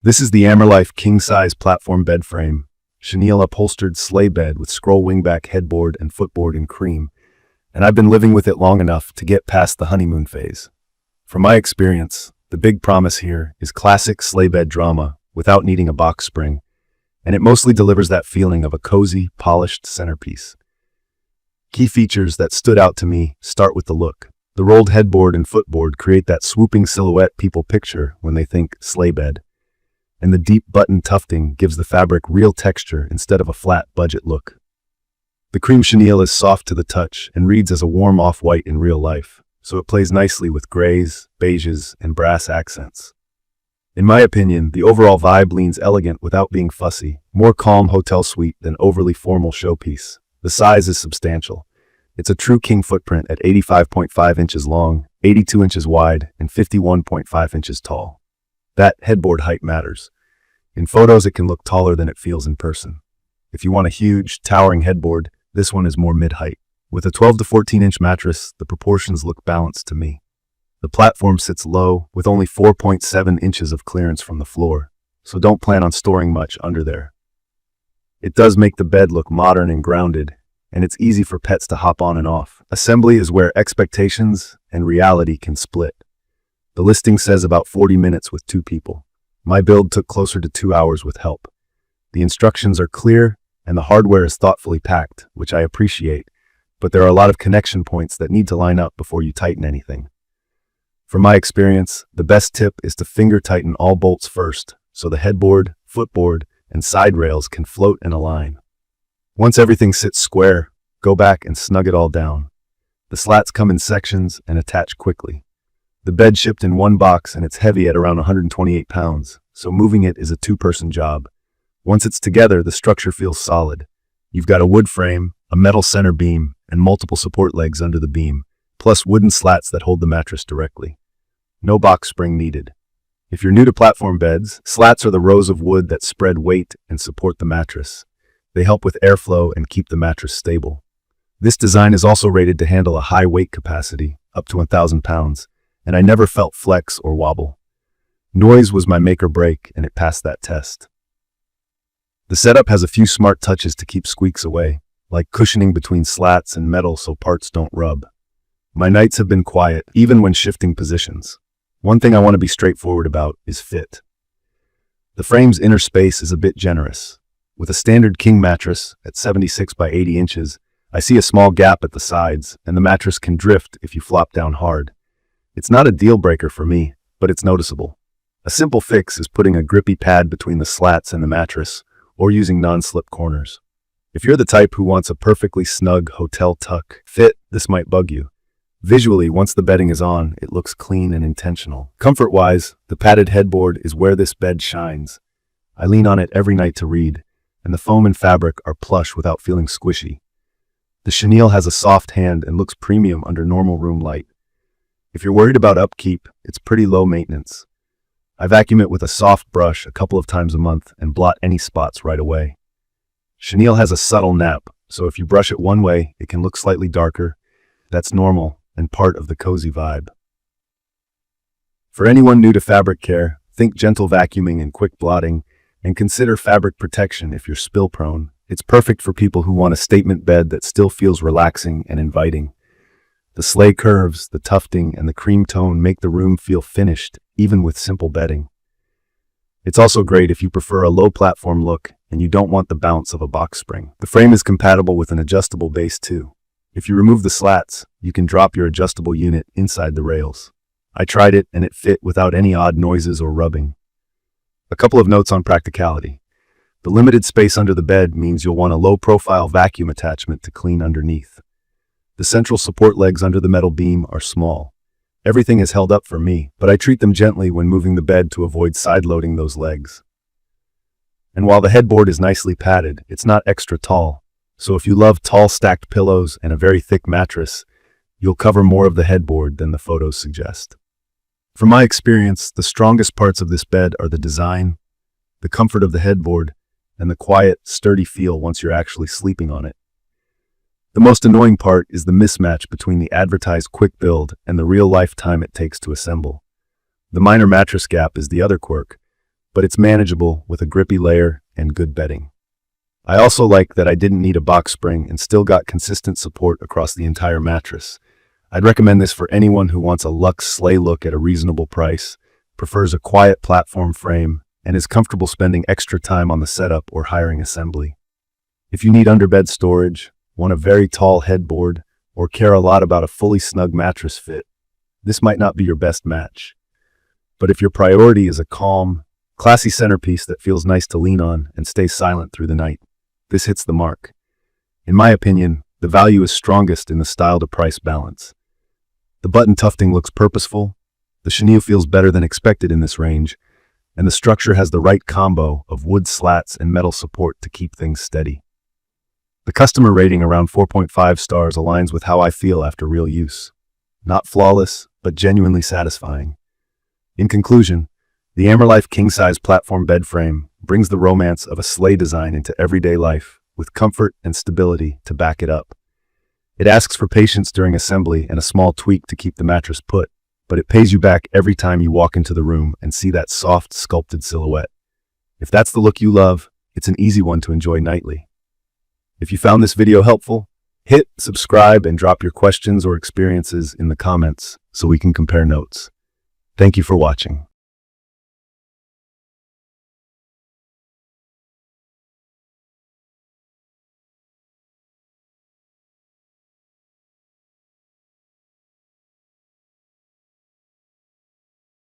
This is the Amerlife king-size platform bed frame, chenille upholstered sleigh bed with scroll wingback headboard and footboard in cream, and I've been living with it long enough to get past the honeymoon phase. From my experience, the big promise here is classic sleigh bed drama without needing a box spring, and it mostly delivers that feeling of a cozy, polished centerpiece. Key features that stood out to me start with the look. The rolled headboard and footboard create that swooping silhouette people picture when they think sleigh bed. And the deep button tufting gives the fabric real texture instead of a flat budget look. The cream chenille is soft to the touch and reads as a warm off-white in real life, so it plays nicely with grays, beiges, and brass accents. In my opinion, the overall vibe leans elegant without being fussy, more calm hotel suite than overly formal showpiece. The size is substantial. It's a true king footprint at 85.5 inches long, 82 inches wide, and 51.5 inches tall. That headboard height matters. In photos, it can look taller than it feels in person. If you want a huge, towering headboard, this one is more mid-height. With a 12 to 14-inch mattress, the proportions look balanced to me. The platform sits low, with only 4.7 inches of clearance from the floor, so don't plan on storing much under there. It does make the bed look modern and grounded, and it's easy for pets to hop on and off. Assembly is where expectations and reality can split. The listing says about 40 minutes with 2 people. My build took closer to 2 hours with help. The instructions are clear, and the hardware is thoughtfully packed, which I appreciate, but there are a lot of connection points that need to line up before you tighten anything. From my experience, the best tip is to finger tighten all bolts first, so the headboard, footboard, and side rails can float and align. Once everything sits square, go back and snug it all down. The slats come in sections and attach quickly. The bed shipped in one box and it's heavy at around 128 pounds, so moving it is a 2-person job. Once it's together, the structure feels solid. You've got a wood frame, a metal center beam, and multiple support legs under the beam, plus wooden slats that hold the mattress directly. No box spring needed. If you're new to platform beds, slats are the rows of wood that spread weight and support the mattress. They help with airflow and keep the mattress stable. This design is also rated to handle a high weight capacity, up to 1,000 pounds, and I never felt flex or wobble. Noise was my make or break, and it passed that test. The setup has a few smart touches to keep squeaks away, like cushioning between slats and metal so parts don't rub. My nights have been quiet, even when shifting positions. One thing I want to be straightforward about is fit. The frame's inner space is a bit generous. With a standard king mattress at 76 by 80 inches, I see a small gap at the sides, and the mattress can drift if you flop down hard. It's not a deal breaker for me, but it's noticeable. A simple fix is putting a grippy pad between the slats and the mattress, or using non-slip corners. If you're the type who wants a perfectly snug hotel tuck fit, this might bug you. Visually, once the bedding is on, it looks clean and intentional. Comfort-wise, the padded headboard is where this bed shines. I lean on it every night to read, and the foam and fabric are plush without feeling squishy. The chenille has a soft hand and looks premium under normal room light. If you're worried about upkeep, it's pretty low maintenance. I vacuum it with a soft brush a couple of times a month and blot any spots right away. Chenille has a subtle nap, so if you brush it one way, it can look slightly darker. That's normal and part of the cozy vibe. For anyone new to fabric care, think gentle vacuuming and quick blotting, and consider fabric protection if you're spill prone. It's perfect for people who want a statement bed that still feels relaxing and inviting. The sleigh curves, the tufting, and the cream tone make the room feel finished, even with simple bedding. It's also great if you prefer a low platform look and you don't want the bounce of a box spring. The frame is compatible with an adjustable base too. If you remove the slats, you can drop your adjustable unit inside the rails. I tried it and it fit without any odd noises or rubbing. A couple of notes on practicality. The limited space under the bed means you'll want a low-profile vacuum attachment to clean underneath. The central support legs under the metal beam are small. Everything is held up for me, but I treat them gently when moving the bed to avoid side-loading those legs. And while the headboard is nicely padded, it's not extra tall. So if you love tall stacked pillows and a very thick mattress, you'll cover more of the headboard than the photos suggest. From my experience, the strongest parts of this bed are the design, the comfort of the headboard, and the quiet, sturdy feel once you're actually sleeping on it. The most annoying part is the mismatch between the advertised quick build and the real life time it takes to assemble. The minor mattress gap is the other quirk. but it's manageable with a grippy layer and good bedding. I also like that I didn't need a box spring and still got consistent support across the entire mattress. I'd recommend this for anyone who wants a luxe sleigh look at a reasonable price, prefers a quiet platform frame, and is comfortable spending extra time on the setup or hiring assembly. If you need underbed storage, want a very tall headboard, or care a lot about a fully snug mattress fit, this might not be your best match. But if your priority is a calm, classy centerpiece that feels nice to lean on and stays silent through the night, this hits the mark. In my opinion, the value is strongest in the style-to-price balance. The button tufting looks purposeful, the chenille feels better than expected in this range, and the structure has the right combo of wood slats and metal support to keep things steady. The customer rating around 4.5 stars aligns with how I feel after real use. Not flawless, but genuinely satisfying. In conclusion, the Amerlife king-size platform bed frame brings the romance of a sleigh design into everyday life, with comfort and stability to back it up. It asks for patience during assembly and a small tweak to keep the mattress put, but it pays you back every time you walk into the room and see that soft, sculpted silhouette. If that's the look you love, it's an easy one to enjoy nightly. If you found this video helpful, hit subscribe and drop your questions or experiences in the comments so we can compare notes. Thank you for watching.